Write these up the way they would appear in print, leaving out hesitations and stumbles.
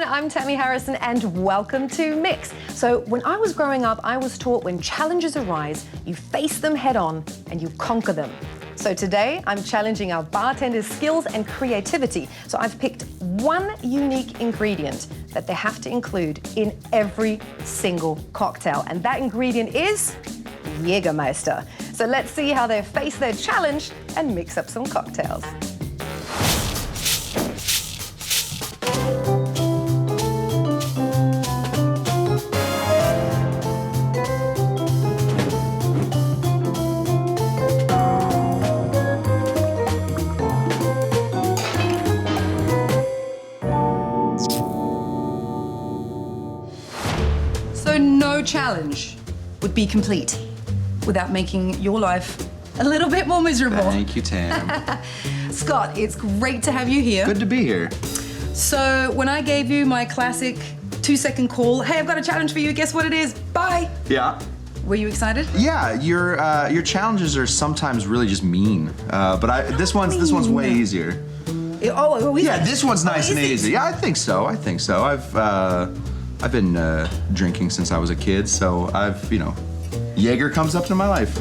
I'm Tamee Harrison and welcome to Mix. So when I was growing up, I was taught when challenges arise, you face them head on and you conquer them. So today, I'm challenging our bartenders' skills and creativity. So I've picked one unique ingredient that they have to include in every single cocktail, and that ingredient is Jägermeister. So let's see how they face their challenge and mix up some cocktails. So no challenge would be complete without making your life a little bit more miserable. Thank you, Tam. Scott, it's great to have you here. Good to be here. So when I gave you my classic 2-second call, hey, I've got a challenge for you, guess what it is? Bye. Yeah. Were you excited? Yeah, your challenges are sometimes really just mean, but this one's way easier. Yeah, this one's nice and easy. Yeah, I think so. I've been drinking since I was a kid, so Jäger comes up to my life.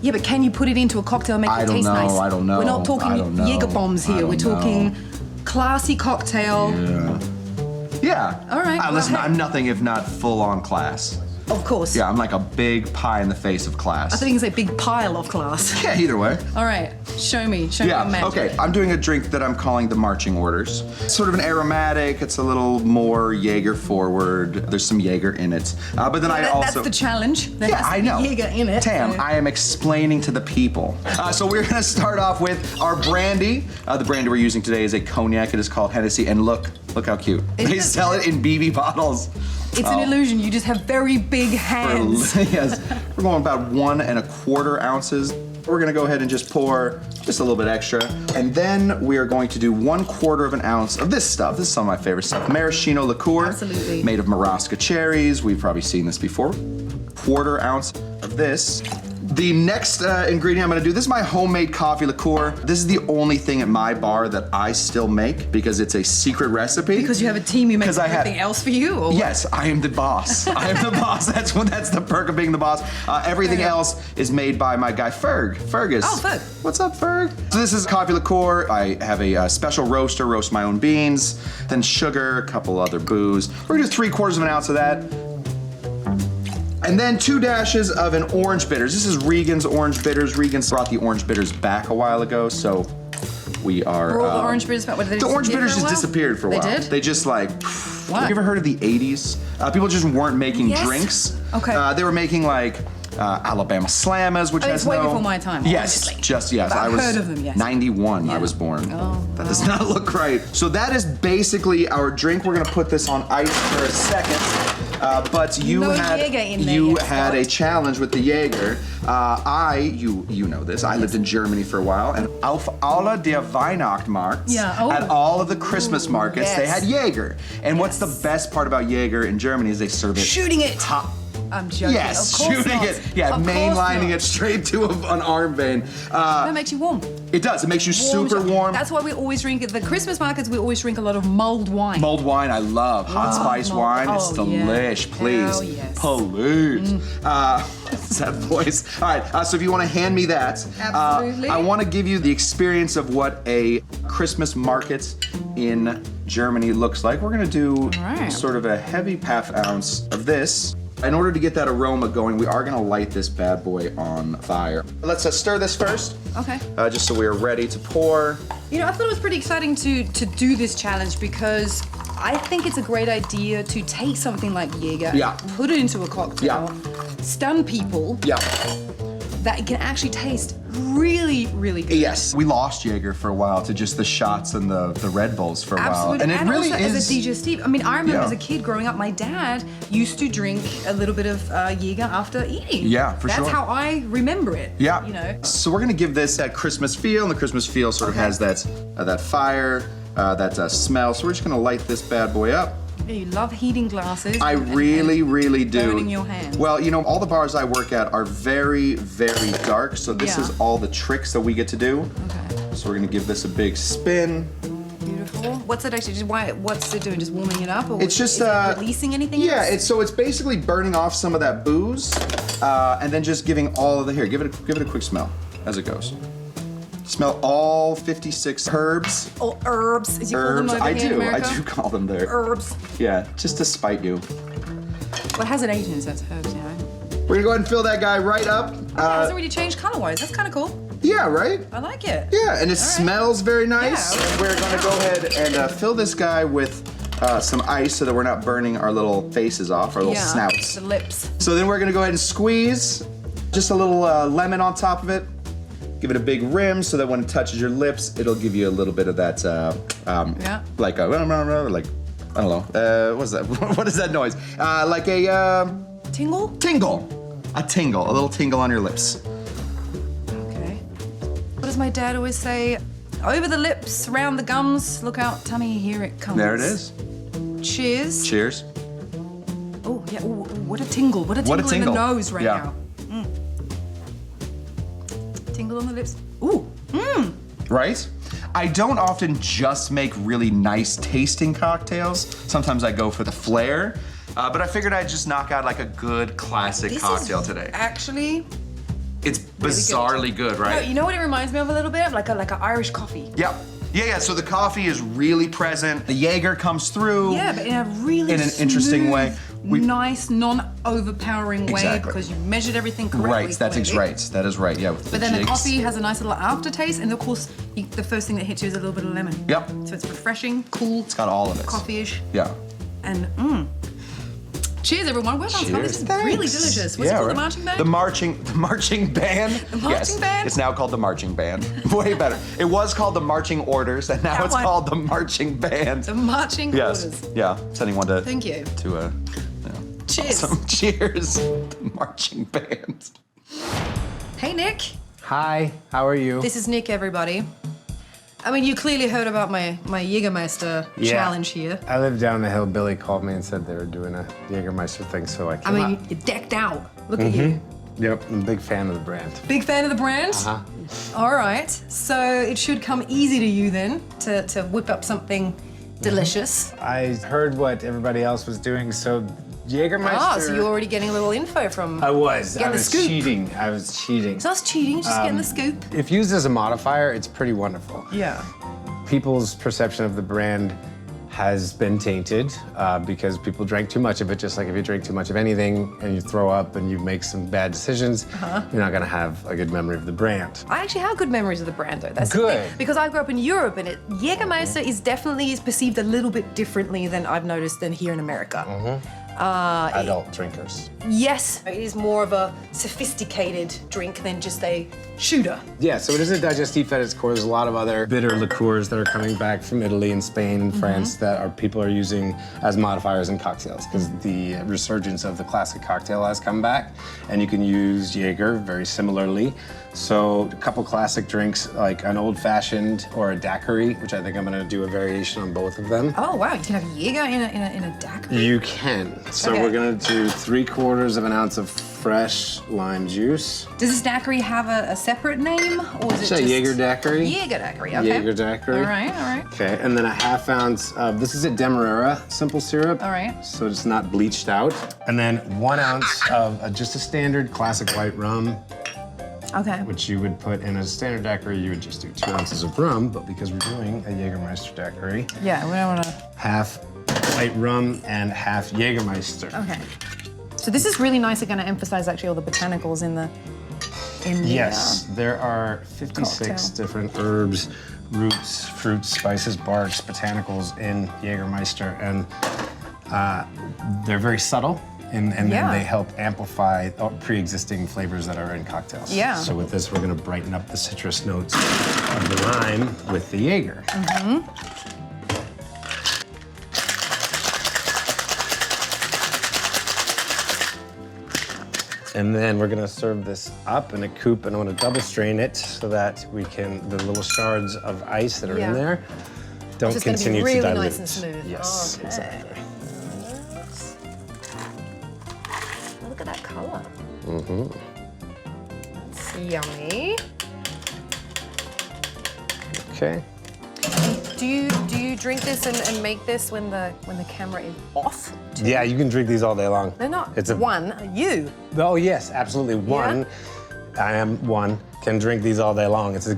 Yeah, but can you put it into a cocktail and make it taste nice? I don't know. We're not talking Jäger bombs here. We're talking classy cocktail. Yeah. All right. Listen, I'm nothing if not full-on class. Of course. Yeah, I'm like a big pie in the face of class. I thought you were going to say big pile of class. Yeah, either way. All right, show me your magic. Okay, I'm doing a drink that I'm calling the marching orders. It's sort of an aromatic, it's a little more Jäger forward. There's some Jäger in it. But then That's the challenge. There has to be Jäger in it. Tam, so. I am explaining to the people. So we're gonna start off with our brandy. The brandy we're using today is a cognac. It is called Hennessy, and look how cute. They sell it in BB bottles. It's an illusion, you just have very big hands. Yes, we're going about 1 1/4 ounces. We're gonna go ahead and just pour just a little bit extra. And then we are going to do 1/4 of an ounce of this stuff. This is some of my favorite stuff. Maraschino liqueur. Absolutely. Made of Marasca cherries. We've probably seen this before. 1/4 ounce of this. The next ingredient I'm gonna do, this is my homemade coffee liqueur. This is the only thing at my bar that I still make because it's a secret recipe. Because you have a team who makes everything else for you? Or yes, I am the boss. I am the boss. That's the perk of being the boss. Everything else is made by my guy Fergus. Oh, Ferg. What's up, Ferg? So this is coffee liqueur. I have a special roaster, roast my own beans, then sugar, a couple other booze. We're gonna do 3/4 of an ounce of that. And then 2 dashes of an orange bitters. This is Regan's orange bitters. Regan's brought the orange bitters back a while ago, so we are. Were all the orange bitters back? What, did they the orange bitters for a just while? disappeared for a while. They did? They just like. What? Have you ever heard of the 80s? People just weren't making drinks. Okay. They were making like Alabama Slammers, which has it's way before my time. Yes, obviously. yes. I've heard of them, yes. 91, Yeah. I was born. Oh, that does not look right. So that is basically our drink. We're gonna put this on ice for a second. But you had a challenge with the Jäger. You know this. I lived in Germany for a while, and auf alle der Weihnachtsmarkts, at all of the Christmas markets, they had Jäger. And what's the best part about Jäger in Germany is they serve it shooting it. I'm joking. Yes, of course shooting not. it. Yeah, mainlining it straight to an arm vein. That makes you warm. It does. It makes you super warm. That's why we always drink at the Christmas markets. We always drink a lot of mulled wine. Mulled wine, I love. Hot spice wine. It's delish. Please. Oh, yes. Please. What's that voice? All right. So if you want to hand me that, absolutely. I want to give you the experience of what a Christmas market in Germany looks like. We're gonna do sort of a heavy ½ ounce of this. In order to get that aroma going, we are gonna light this bad boy on fire. Let's stir this first. Okay. Just so we are ready to pour. You know, I thought it was pretty exciting to do this challenge because I think it's a great idea to take something like Jäger, put it into a cocktail, stun people, that it can actually taste really, really good. Yes, we lost Jäger for a while to just the shots and the Red Bulls for a while. And it really also is as a digestive. I mean, I remember as a kid growing up, my dad used to drink a little bit of Jäger after eating. Yeah, for sure. That's how I remember it. Yeah. You know. So we're gonna give this that Christmas feel, and the Christmas feel sort of has that fire, that smell. So we're just gonna light this bad boy up. Yeah, you love heating glasses. I really, really do. Burning your hands. Well, you know, all the bars I work at are very, very dark, so this is all the tricks that we get to do. Okay. So we're gonna give this a big spin. Beautiful. for? What's it actually? What's it doing? Just warming it up, or it's just is it releasing anything? Yeah, else? it's basically burning off some of that booze, and then just giving all of the here. Give it a quick smell as it goes. Smell all 56 herbs. Oh, herbs, as you call them over I here in do. America? I do call them there. Herbs. Yeah, just to spite you. Well, it has an agent, so it's herbs, you know. We're gonna go ahead and fill that guy right up. Oh, it hasn't really changed color-wise. That's kind of cool. Yeah, right? I like it. Yeah, and it smells very nice. Yeah. And we're gonna go ahead and fill this guy with some ice so that we're not burning our little faces off, our little snouts. The lips. So then we're gonna go ahead and squeeze just a little lemon on top of it. Give it a big rim so that when it touches your lips, it'll give you a little bit of that, like a, like, I don't know, what's that? What is that noise? Like a, Tingle? Tingle. A tingle, a little tingle on your lips. Okay. What does my dad always say? Over the lips, around the gums, look out, Tamee, here it comes. There it is. Cheers. Cheers. Oh, yeah, ooh, what a tingle. What a tingle in the nose right now. Tingle on the lips. Ooh, Right? I don't often just make really nice tasting cocktails. Sometimes I go for the flair. But I figured I'd just knock out like a good classic cocktail today. Actually, it's bizarrely good, right? No, you know what it reminds me of a little bit? Like an Irish coffee. Yep. Yeah, so the coffee is really present. The Jäger comes through. Yeah, but in a really in an interesting way. Nice, non-overpowering way because you measured everything correctly. Right, that is right, yeah. But then the coffee has a nice little aftertaste, and of course, the first thing that hits you is a little bit of lemon. Yep. So it's refreshing, cool. It's got all of it. Coffee-ish. Yeah. And cheers, everyone. Well done, Scott. This is really delicious. What's it called, the marching band? The marching band. The marching band? It's now called the marching band. Way better. It was called the marching orders, and now it's called the marching band. The marching orders. Yeah. Sending one to. Thank you. To cheers. Awesome. Cheers. The marching band. Hey, Nick. Hi. How are you? This is Nick, everybody. I mean, you clearly heard about my Jägermeister challenge here. I live down the hill. Billy called me and said they were doing a Jägermeister thing, so I came up. You're decked out. Look at you. Yep, I'm a big fan of the brand. Big fan of the brand? Uh-huh. All right, so it should come easy to you then to whip up something delicious. I heard what everybody else was doing, so Jägermeister... Oh, so you're already getting a little info from... I was scoop. cheating. I was cheating. So that's cheating, just getting the scoop. If used as a modifier, it's pretty wonderful. Yeah. People's perception of the brand has been tainted because people drank too much of it, just like if you drink too much of anything and you throw up and you make some bad decisions, you're not gonna have a good memory of the brand. I actually have good memories of the brand though. That's good. The thing, because I grew up in Europe and Jägermeister is definitely perceived a little bit differently than I've noticed than here in America. Adult drinkers. Yes, it is more of a sophisticated drink than just a shooter. Yeah, so it is a digestif at its core. There's a lot of other bitter liqueurs that are coming back from Italy and Spain and France that people are using as modifiers in cocktails because the resurgence of the classic cocktail has come back, and you can use Jäger very similarly. So a couple classic drinks like an old-fashioned or a daiquiri, which I think I'm gonna do a variation on both of them. Oh wow, you can have Jäger in a daiquiri? You can. So we're gonna do 3/4 of an ounce of fresh lime juice. Does this daiquiri have a separate name, or is it It's a just Jäger daiquiri. Jäger daiquiri, okay. Jäger daiquiri. All right. Okay, and then a 1/2 ounce of, this is a Demerara simple syrup. All right. So it's not bleached out. And then 1 ounce of just a standard classic white rum. Okay. Which you would put in a standard daiquiri, you would just do 2 ounces of rum, but because we're doing a Jägermeister daiquiri. Yeah, we don't wanna... 1/2 white rum and 1/2 Jägermeister. Okay. So this is really nice. They're gonna emphasize actually all the botanicals in the Yes, there are 56 cocktail. different herbs, roots, fruits, spices, barks, botanicals in Jägermeister, and they're very subtle, and then they help amplify pre-existing flavors that are in cocktails. Yeah. So with this, we're gonna brighten up the citrus notes of the lime with the Jäger. And then we're gonna serve this up in a coupe, and I wanna double strain it so that we can, the little shards of ice that are in there don't It's continue really to dilute. nice and smooth. Yes, Okay. exactly. Look at that color. It's yummy. Okay. Do you drink this and make this when the camera is off? Yeah, you can drink these all day long. They're not It's a one. You. Oh yes, absolutely. One. Yeah? I am one. Can drink these all day long. It's a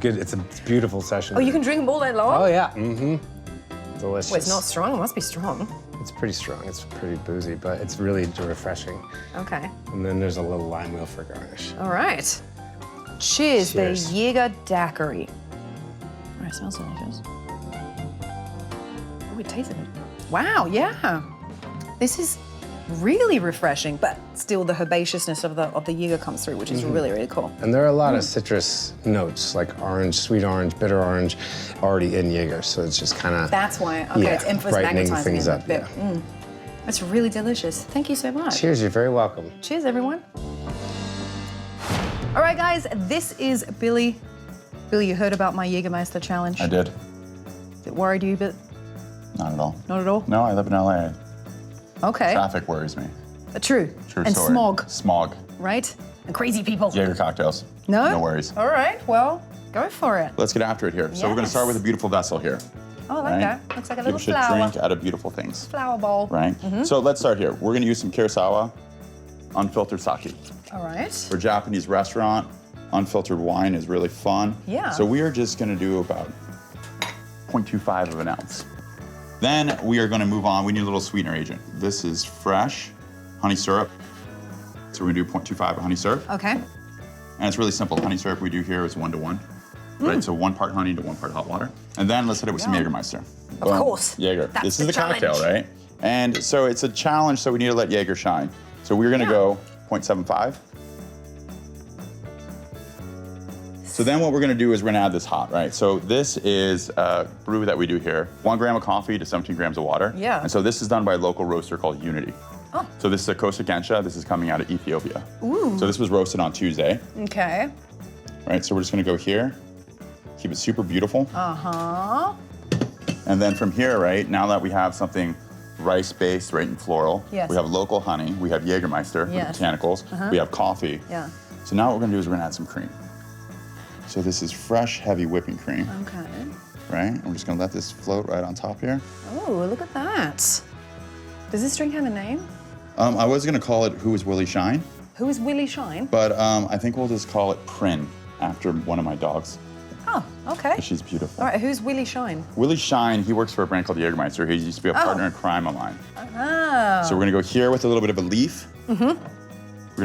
beautiful session. Oh, you can drink them all day long? Oh yeah. Mm-hmm. Delicious. Well, it's not strong. It must be strong. It's pretty strong. It's pretty boozy, but it's really refreshing. Okay. And then there's a little lime wheel for garnish. All right. Cheers. Cheers. The Jäger daiquiri. Oh, it smells delicious. Oh, it tastes good. Wow, yeah. This is really refreshing, but still the herbaceousness of the Jäger comes through, which is really, really cool. And there are a lot of citrus notes, like orange, sweet orange, bitter orange, already in Jäger, so it's just kind of... That's why, okay, it's brightening magnetizing things it up, a bit. yeah. That's really delicious. Thank you so much. Cheers, you're very welcome. Cheers, everyone. All right, guys, this is Billy. Billy, you heard about my Jägermeister challenge? I did. It worried you, but Not at all. not at all? No, I live in LA. Okay. Traffic worries me. True. True and story. smog, Smog. right? And crazy people. Jaeger cocktails. No? No worries. All right, well, go for it. Let's get after it here. So we're going to start with a beautiful vessel here. Oh, I like right? that. Looks like a little People should flower. drink out of beautiful things. Flower bowl. Right? So let's start here. We're going to use some Kurosawa unfiltered sake. All right. For a Japanese restaurant, unfiltered wine is really fun. Yeah. So we are just going to do about 0.25 of an ounce. Then we are going to move on. We need a little sweetener agent. This is fresh honey syrup. So we're going to do 0.25 of honey syrup. Okay. And it's really simple. Honey syrup we do here is 1:1. Right? So 1 part honey to 1 part hot water. And then let's hit it with some Jägermeister. Of course. Jaeger. That's This the is a cocktail, challenge. right? And so it's a challenge, so we need to let Jaeger shine. So we're going to go 0.75. So then what we're going to do is we're going to add this hot, right? So this is a brew that we do here. 1 gram of coffee to 17 grams of water. Yeah. And so this is done by a local roaster called Unity. Oh. So this is a Costa Gensha. This is coming out of Ethiopia. Ooh. So this was roasted on Tuesday, Okay. right? So we're just going to go here, keep it super beautiful. Uh-huh. And then from here, right, now that we have something rice-based, right, and floral, Yes. we have local honey, we have Jägermeister with Yes. botanicals, we have coffee. Yeah. So now what we're going to do is we're going to add some cream. So this is fresh, heavy whipping cream, Okay. right? And we're just going to let this float right on top here. Oh, look at that. Does this drink have a name? I was going to call it Who is Willie Shine, Who is Willie Shine? but I think we'll just call it Prin after one of my dogs. Oh, okay. She's beautiful. All right, who's Willie Shine? Willie Shine, he works for a brand called Jägermeister. He used to be a partner in crime of mine. Oh. So we're gonna go here with a little bit of a leaf. We're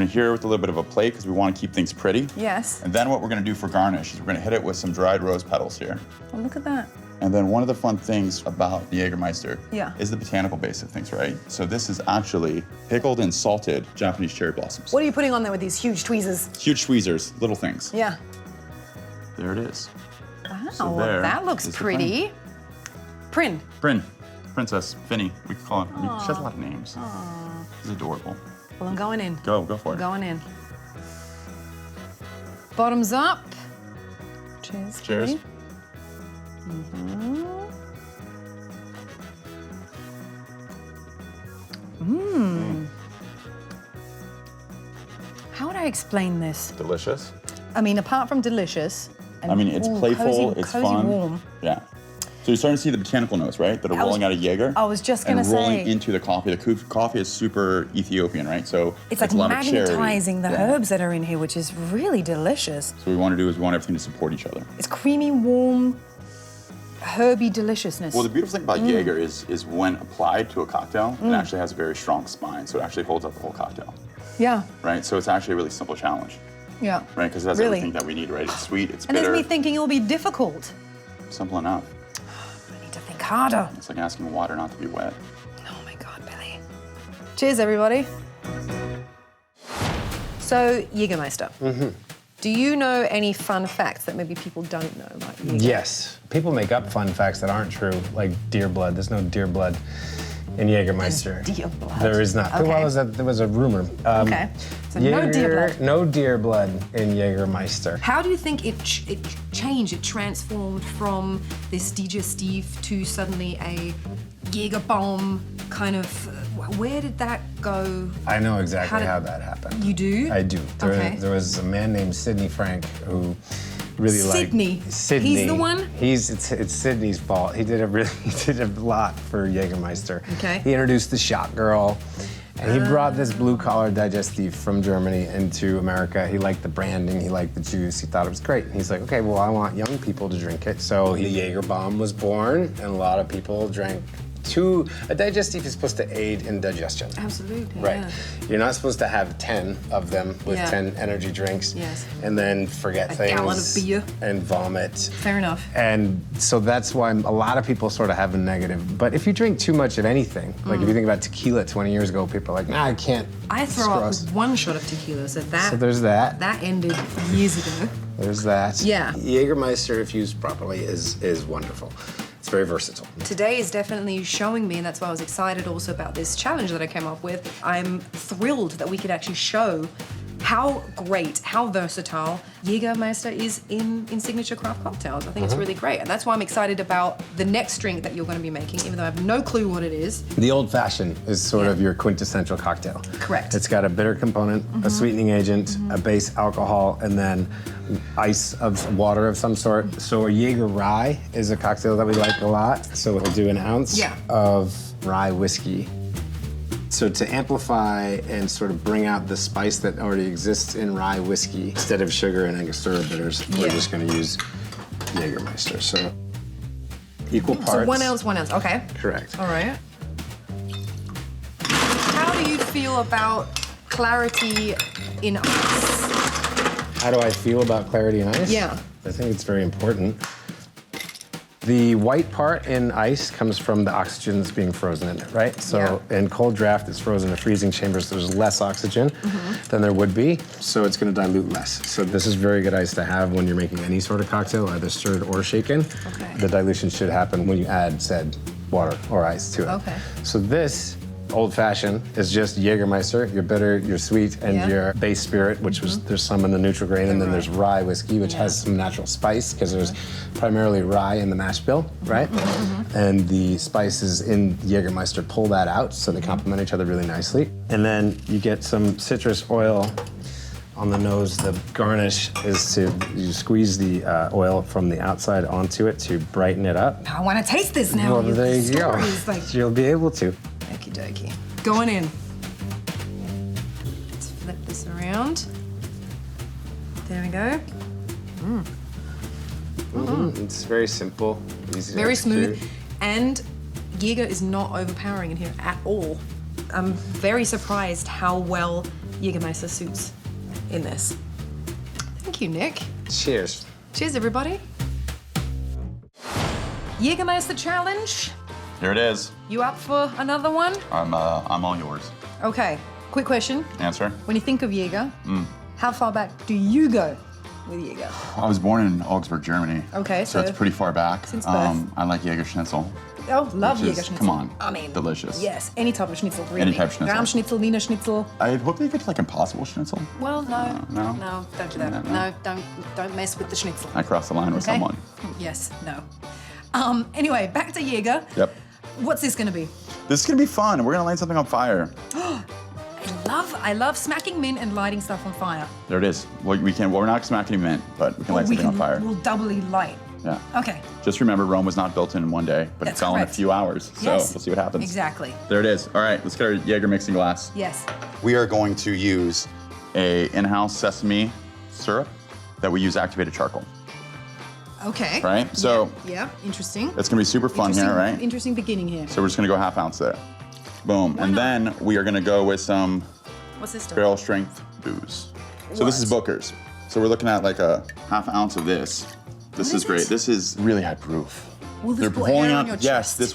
gonna here with a little bit of a plate because we want to keep things pretty. Yes. And then what we're gonna do for garnish is we're gonna hit it with some dried rose petals here. Oh, look at that. And then one of the fun things about the Jägermeister Yeah. is the botanical base of things, right? So this is actually pickled and salted Japanese cherry blossoms. What are you putting on there with these huge tweezers? Huge tweezers, little things. Yeah. There it is. Wow, So well, there that looks is the pretty. Prin. Prin, Princess, Finny, we could call it. I mean, she has a lot of names. She's adorable. Well, I'm going in. Go for it. Going in. Bottoms up. Cheers. Cheers. Billy. How would I explain this? Delicious. I mean, apart from delicious. And, I mean, it's ooh, playful, cozy, it's cozy fun. Warm. Yeah. So you're starting to see the botanical notes, right? That are rolling out of Jaeger. I was just gonna and rolling say. into the coffee. The coffee is super Ethiopian, right? So It's like a lot of cherry. magnetizing the Yeah. herbs that are in here, which is really delicious. So what we want to do is we want everything to support each other. It's creamy, warm, herby deliciousness. Well, the beautiful thing about Jaeger is when applied to a cocktail, it actually has a very strong spine. So it actually holds up the whole cocktail, Yeah, right? So it's actually a really simple challenge, yeah. right? Because it has Really? everything that we need, right? It's sweet, it's And bitter, there's me thinking it'll be difficult. simple enough. I need to think harder. It's like asking water not to be wet. Oh my God, Billy. Cheers, everybody. So, Jägermeister. Do you know any fun facts that maybe people don't know about Jäger? Yes. People make up fun facts that aren't true, like deer blood. There's no deer blood in Jägermeister. Deer blood. There is not. Okay. Well, there was a rumor. Okay. So no deer blood. No deer blood in Jägermeister. How do you think it changed, it transformed from this digestif to suddenly a Jäger bomb kind of, where did that go? I know exactly How how did- that happened. You do? I do. Okay. There was a man named Sidney Frank who really Sydney. like Sydney. He's the one? It's Sydney's fault. He did a lot for Jägermeister. Okay. He introduced the shot girl, and he brought this blue-collar digestif from Germany into America. He liked the branding, he liked the juice, he thought it was great. And he's like, okay, well, I want young people to drink it. So the Jäger bomb was born, and a lot of people drank a digestif is supposed to aid in digestion. Absolutely. Right. Yeah. You're not supposed to have 10 of them with 10 energy drinks. Yes. And then forget things. A gallon of beer. And vomit. Fair enough. And so that's why a lot of people sort of have a negative. But if you drink too much of anything, like if you think about tequila 20 years ago, people are like, nah, I can't. I throw up with one shot of tequila, so there's that. That ended years ago. There's that. Yeah. Jägermeister, if used properly, is wonderful. It's very versatile. Today is definitely showing me, and that's why I was excited also about this challenge that I came up with. I'm thrilled that we could actually show how great, how versatile Jägermeister is in signature craft cocktails. I think it's really great, and that's why I'm excited about the next drink that you're going to be making, even though I have no clue what it is. The old fashioned is sort of your quintessential cocktail. Correct. It's got a bitter component, a sweetening agent, a base alcohol, and then ice of water of some sort. So a Jäger rye is a cocktail that we like a lot. So we'll do an ounce of rye whiskey. So to amplify and sort of bring out the spice that already exists in rye whiskey, instead of sugar and Angostura bitters, we're just going to use Jägermeister. So equal parts. So 1 ounce, 1 ounce. Okay. Correct. All right. How do you feel about clarity in ice? How do I feel about clarity in ice? Yeah. I think it's very important. The white part in ice comes from the oxygen that's being frozen in it, right? So in cold draft, it's frozen in freezing chambers. There's less oxygen than there would be, so it's going to dilute less. So this is very good ice to have when you're making any sort of cocktail, either stirred or shaken. Okay. The dilution should happen when you add said water or ice to it. Okay. So this old-fashioned is just Jägermeister, your bitter, your sweet, and your base spirit, which was, there's some in the neutral grain, and then there's rye whiskey, which has some natural spice, because there's primarily rye in the mash bill, right? And the spices in Jägermeister pull that out, so they complement each other really nicely. And then you get some citrus oil on the nose. The garnish is to you squeeze the oil from the outside onto it to brighten it up. I want to taste this now. Well, there you go. Like, You'll be able to. okie dokie. Going in. Let's flip this around. There we go. It's very simple, easy to Very execute. smooth. And Jäger is not overpowering in here at all. I'm very surprised how well Jägermeister suits in this. Thank you, Nick. Cheers. Cheers, everybody. Jägermeister challenge. Here it is. You up for another one? I'm all yours. Okay, quick question. Answer. When you think of Jäger, how far back do you go with Jäger? I was born in Augsburg, Germany. Okay, so it's pretty far back. Since birth. I like Jäger Schnitzel. Oh, love Which Jäger is, Schnitzel. come on, I mean, delicious. Yes, any type of schnitzel, really. Any type of schnitzel. Ram Schnitzel, Wiener Schnitzel. I hope they get like Impossible Schnitzel. Well, no, No? don't do that. No. No, don't mess with the schnitzel. I crossed the line with Okay? someone. Yes, no. Anyway, back to Jäger. Yep. What's this gonna be? This is gonna be fun. We're gonna light something on fire. I love smacking mint and lighting stuff on fire. There it is. Well, we're not smacking mint, but we can light something on fire. We'll doubly light. Yeah. Okay. Just remember, Rome was not built in one day, but That's it fell in a correct. few hours. So Yes. we'll see what happens. Exactly. There it is. All right, let's get our Jäger mixing glass. Yes. We are going to use a in-house sesame syrup that we use activated charcoal. Okay. Right? So Yeah, interesting. it's gonna be super fun here, right? Interesting beginning here. So we're just gonna go ½ ounce there. Boom. And not? then we are gonna go with some What's this stuff? barrel strength booze. So this is Booker's. So we're looking at like a ½ ounce of this. This is great. This is really high proof. Will this They're put pulling hair up. on your Yes, chest? this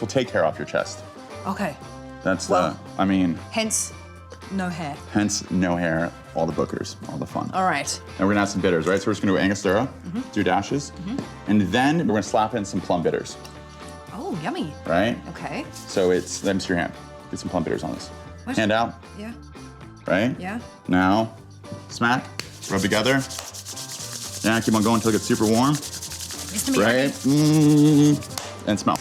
will take hair off your chest. Okay. That's Well- I mean, Hence, no hair. hence no hair, all the Bookers, all the fun. All right. And we're gonna add some bitters, right? So we're just gonna do Angostura, 2 dashes, and then we're gonna slap in some plum bitters, Oh, yummy. right? Okay. So it's, let me see your hand. Get some plum bitters on this. Where's- Hand out, Yeah. right? Yeah. Now, smack, rub together. Yeah, keep on going until it gets super warm, Nice to meet right? you. And smell,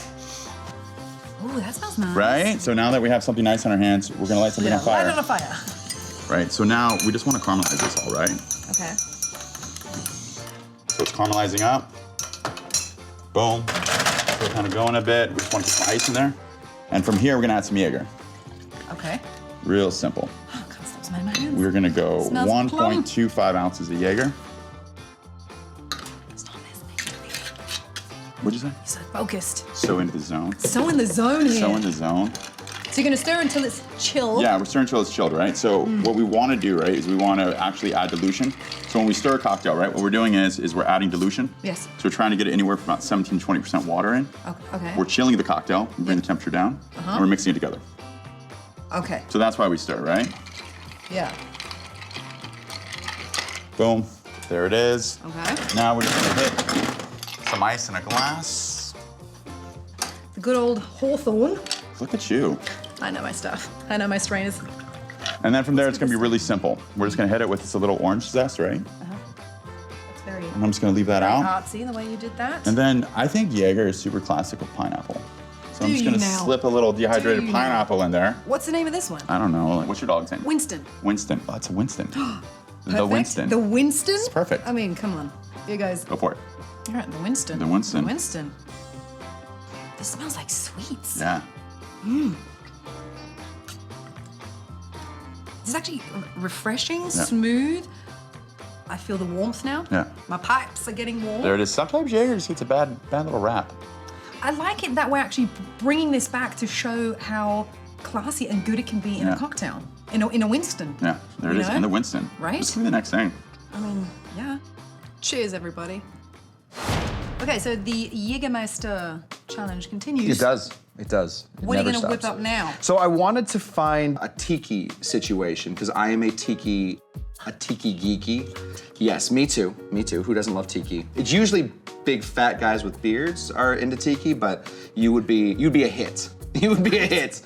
Oh, that smells nice. right? So now that we have something nice on our hands, we're gonna light something on Light fire, on a fire. right? So now we just wanna caramelize this all, right? Okay. So it's caramelizing up. Boom. So kind of going a bit. We just want to get some ice in there. And from here, we're gonna add some Jäger. Okay. Real simple. Oh, God, stops my hands. We're gonna go Smells like plum. 1.25 ounces of Jäger. Stop listening. What'd you say? You're so focused. So into the zone. So in the zone here. So in the zone. So you're gonna stir until it's chilled. Yeah, we're stirring until it's chilled, right? So what we want to do, right, is we want to actually add dilution. So when we stir a cocktail, right, what we're doing is we're adding dilution. Yes. So we're trying to get it anywhere from about 17 to 20% water in. Okay. We're chilling the cocktail, we bring the temperature down, and we're mixing it together. Okay. So that's why we stir, right? Yeah. Boom. There it is. Okay. Now we're just gonna hit some ice in a glass. The good old Hawthorne. Look at you. I know my stuff. I know my strainers. And then from there, it's gonna be really simple. We're just gonna hit it with this little orange zest, right? That's very And I'm just gonna leave that out. artsy the way you did that. And then I think Jäger is super classic with pineapple. So I'm Do just you gonna now? slip a little dehydrated Do you pineapple in there. What's the name of this one? I don't know. What's your dog's name? Winston. Winston. Oh, it's a Winston. The Perfect. Winston. The Winston? It's perfect. I mean, come on. You guys. Go for it. All right, the Winston. The Winston. The Winston. This smells like sweets. Yeah. This is actually refreshing, smooth. I feel the warmth now. Yeah. My pipes are getting warm. There it is. Sometimes Jäger just gets a bad little rap. I like it that we're actually bringing this back to show how classy and good it can be in a cocktail. In a Winston. Yeah, there it is, in the Winston. Right? This could be the next thing. I mean, yeah. Cheers, everybody. Okay, so the Jägermeister challenge continues. It does. It does. It What are you never gonna whip stops. up now? So I wanted to find a tiki situation because I am a tiki geeky. Yes, me too. Me too. Who doesn't love tiki? It's usually big fat guys with beards are into tiki, but you'd be a hit. You would be a hit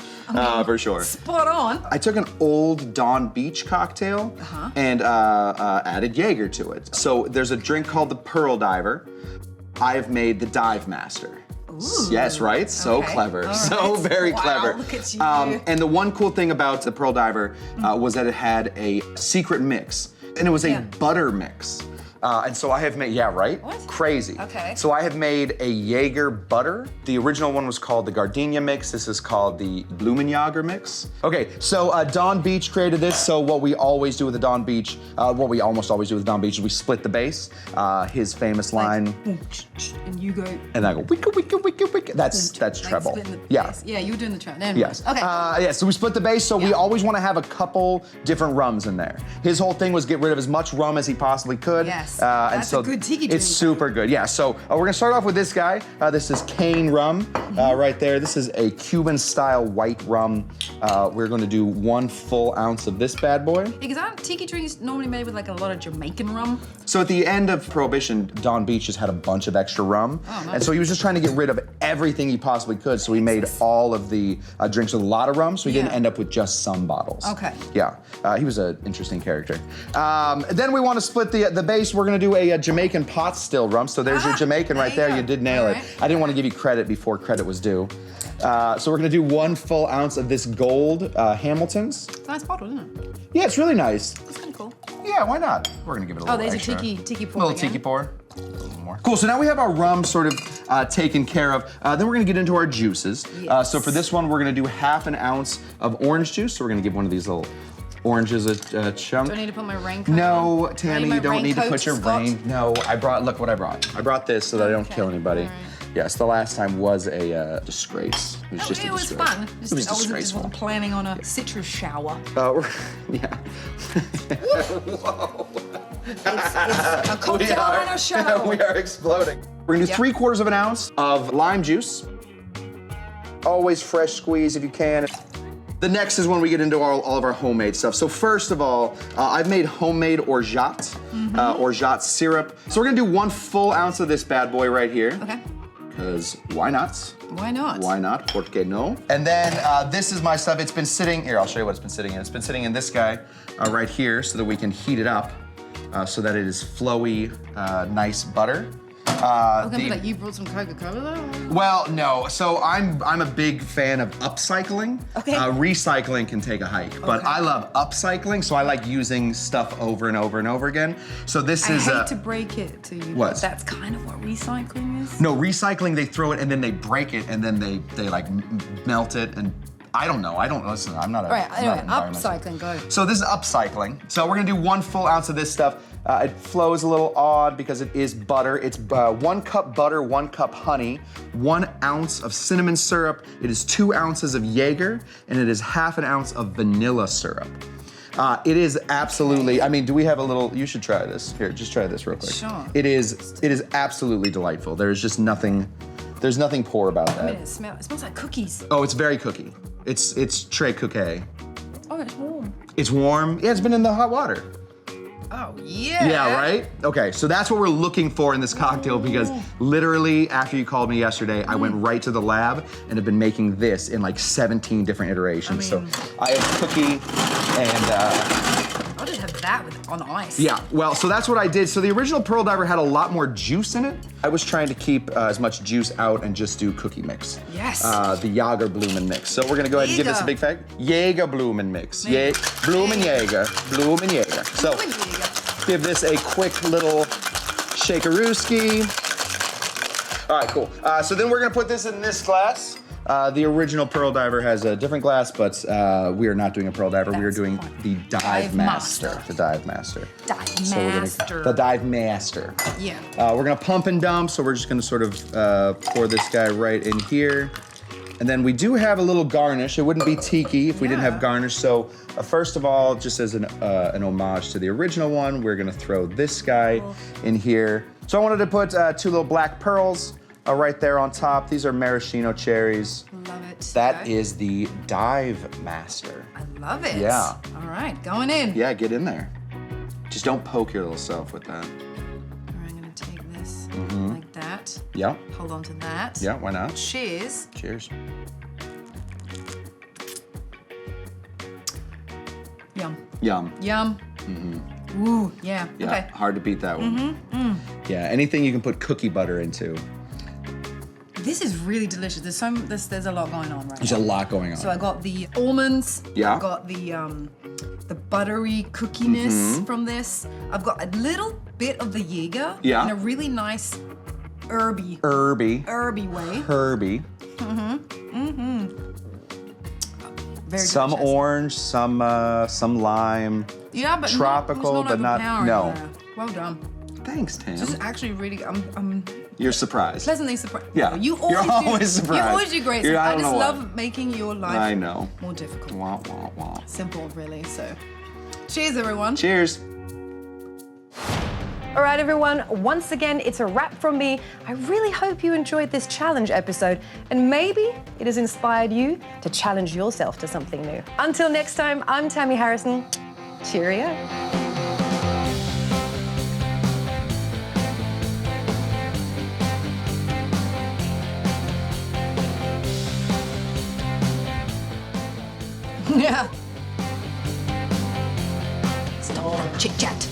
for sure. Spot on. I took an old Dawn Beach cocktail and added Jäger to it. So there's a drink called the Pearl Diver. I've made the Dive Master. Ooh. Yes, right? So Okay. clever. All So right. very Wow, clever. look at you. And the one cool thing about the Pearl Diver was that it had a secret mix. And it was a butter mix. And so I have made, yeah, right? What? Crazy. Okay. So I have made a Jäger butter. The original one was called the Gardenia mix. This is called the Blumenjager mix. Okay, so Dawn Beach created this. So what we always do with the Dawn Beach, what we almost always do with Dawn Beach is we split the bass. His famous line. And you go. And I go, wicka, wicka, wicka, wicka. That's treble. splitting the Yeah. bass. Yeah, you were doing the treble. Yes. Okay. Yeah, so we split the bass, so we always want to have a couple different rums in there. His whole thing was get rid of as much rum as he possibly could. Yes. And That's so a good tiki drink. It's super good. Yeah, so we're going to start off with this guy. This is cane rum right there. This is a Cuban-style white rum. We're going to do 1 full ounce of this bad boy. Because aren't tiki drinks normally made with like a lot of Jamaican rum? So at the end of Prohibition, Dawn Beach just had a bunch of extra rum. Oh, nice. And so he was just trying to get rid of everything he possibly could. So he made all of the drinks with a lot of rum, so he didn't end up with just some bottles. Okay. Yeah, he was an interesting character. Then we want to split the base. We're gonna do a Jamaican pot still rum. So there's your Jamaican right there. You did nail it. Right. I didn't want to give you credit before credit was due. So we're gonna do 1 full ounce of this gold Hamilton's. It's a nice bottle, isn't it? Yeah, it's really nice. It's kind of cool. Yeah, why not? We're gonna give it a little Oh, there's extra. a tiki pour. Little tiki pour. A little more. Cool, so now we have our rum sort of taken care of. Then we're gonna get into our juices. Yes. So for this one, we're gonna do 1/2 ounce of orange juice. So we're gonna give one of these little oranges a chunk. Do I need to put my raincoat No, on? Tammy, my you don't need to raincoat, put your Scott? rain. No, look what I brought. I brought this so that I don't kill anybody. all right. Yes, the last time was a disgrace. It was just a It was disgrace. fun. It was I wasn't disgraceful. planning on a citrus shower. Yeah. Whoa. It's a cocktail and a shower. We are exploding. We're gonna do 3/4 ounce of lime juice. Always fresh squeeze if you can. The next is when we get into all of our homemade stuff. So first of all, I've made homemade orgeat, orgeat syrup. So we're gonna do 1 full ounce of this bad boy right here. Okay. Because why not? Why not? Why not? ¿Por qué no? And then this is my stuff. It's been sitting, here, I'll show you what it's been sitting in. It's been sitting in this guy right here so that we can heat it up so that it is flowy, nice butter. Like you brought some Coca-Cola? Well, no. So I'm a big fan of upcycling. Okay. Recycling can take a hike, but I love upcycling, so I like using stuff over and over and over again. So this is. I hate to break it to you. What? But that's kind of what recycling is. No, recycling, they throw it and then they break it and then they like melt it and I don't know. Listen, I'm not a. Right, I'm not anyway, an upcycling, go. So this is upcycling. So we're gonna do 1 full ounce of this stuff. It flows a little odd because it is butter. It's 1 cup butter, 1 cup honey, 1 ounce of cinnamon syrup. It is 2 ounces of Jäger, and it is ½ an ounce of vanilla syrup. It is absolutely, I mean, do we have a little, you should try this. Here, just try this real quick. Sure. It is absolutely delightful. There's just nothing, there's nothing poor about that. I mean, it smells like cookies. Oh, it's very cookie. It's très cookie. Oh, it's warm. It's warm. Yeah, it's been in the hot water. Oh, yeah. Yeah, right? Okay, so that's what we're looking for in this cocktail because literally after you called me yesterday, I went right to the lab and have been making this in like 17 different iterations. So I have cookie and I'll just have that on ice. yeah, well, so that's what I did. So the original Pearl Diver had a lot more juice in it. I was trying to keep as much juice out and just do cookie mix. Yes. The Jagerblumen mix. So we're gonna go ahead and give this a big fag. Jägerblumen mix. Blumenjäger. Blumenjäger. So give this a quick little shakerooski. All right, cool. So then we're gonna put this in this glass. The original Pearl Diver has a different glass, but we are not doing a Pearl Diver. We are doing the Dive Master. The Dive Master. The Dive Master. Yeah. We're gonna pump and dump, so we're just gonna sort of pour this guy right in here. And then we do have a little garnish. It wouldn't be tiki if we didn't have garnish. So first of all, just as an homage to the original one, we're gonna throw this guy in here. So I wanted to put 2 little black pearls right there on top. These are maraschino cherries. Love it. That is the Dive Master. I love it. Yeah. All right, going in. Yeah, get in there. Just don't poke your little self with that. All right, I'm gonna take this like that. Yeah. Hold on to that. Yeah, why not? Cheers. Cheers. Yum. Yum. Yum. Ooh, yeah. Yeah, Okay. hard to beat that one. Yeah, anything you can put cookie butter into. This is really delicious. There's a lot going on right There's now. a lot going on. So I got the almonds. Yeah. I got the buttery cookiness from this. I've got a little bit of the Jäger Yeah. in a really nice herby way. Herby. Very Some delicious. orange, some lime. Yeah, but tropical, but not no. Well done. Thanks, Tam. This is actually really. I'm You're surprised. pleasantly surprised. Yeah. You You're always always surprised. You always do great. I I don't just know why. love making your life I know. more difficult. Wah, wah, wah. Simple, really. So, cheers, everyone. Cheers. All right, everyone, once again, it's a wrap from me. I really hope you enjoyed this challenge episode, and maybe it has inspired you to challenge yourself to something new. Until next time, I'm Tamee Harrison. Cheerio. Yeah. Stop chit chat.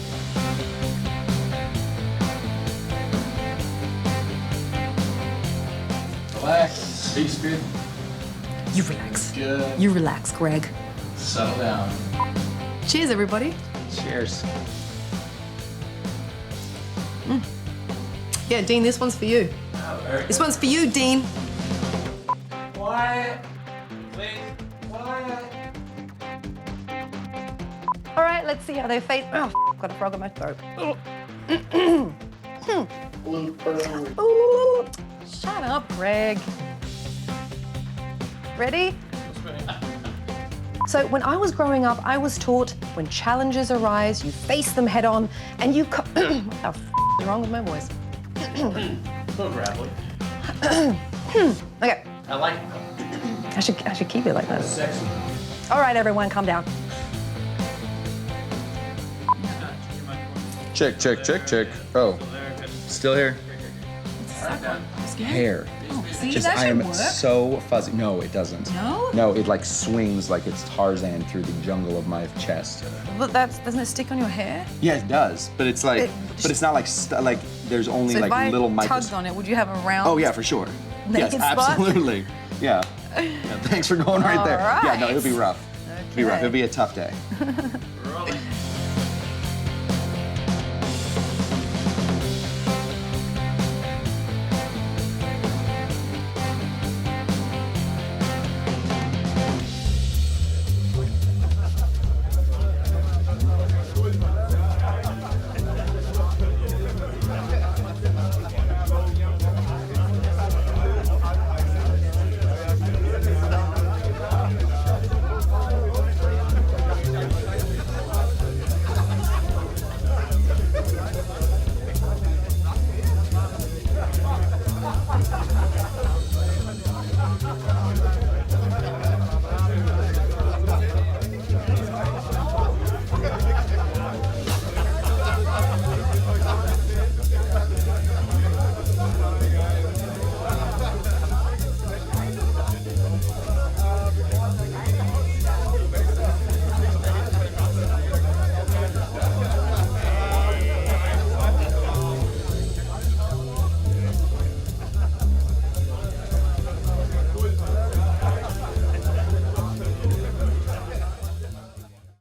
Relax. Be good. You relax. Good. You relax, Greg. Settle down. Cheers, everybody. Cheers. Yeah, Dean, this one's for you. This one's for you, Dean. Quiet. Please. Quiet. All right, let's see how they face. Oh, got a frog in my throat. Ooh, shut up, Greg. Ready? So when I was growing up, I was taught when challenges arise, you face them head on, and you what the is wrong with my voice? Go gravelly. Okay, I like it. I should keep it like that. Sexy. All right, everyone, calm down. Check. Oh, still here? I'm scared. hair. Oh, see, Just that I should am work. so fuzzy. No, it doesn't. No? No, it like swings like it's Tarzan through the jungle of my chest. But doesn't it stick on your hair? Yeah, it does, but it's like, but it's not like like there's only So like if I little tugged on it, would you have a round? Oh yeah, for sure. Yes, naked spot? absolutely. Yeah. Yeah. Thanks for going right there. All Yeah, no, right. it'll be rough. It'll be rough. Okay. It'll be a tough day. Rolling.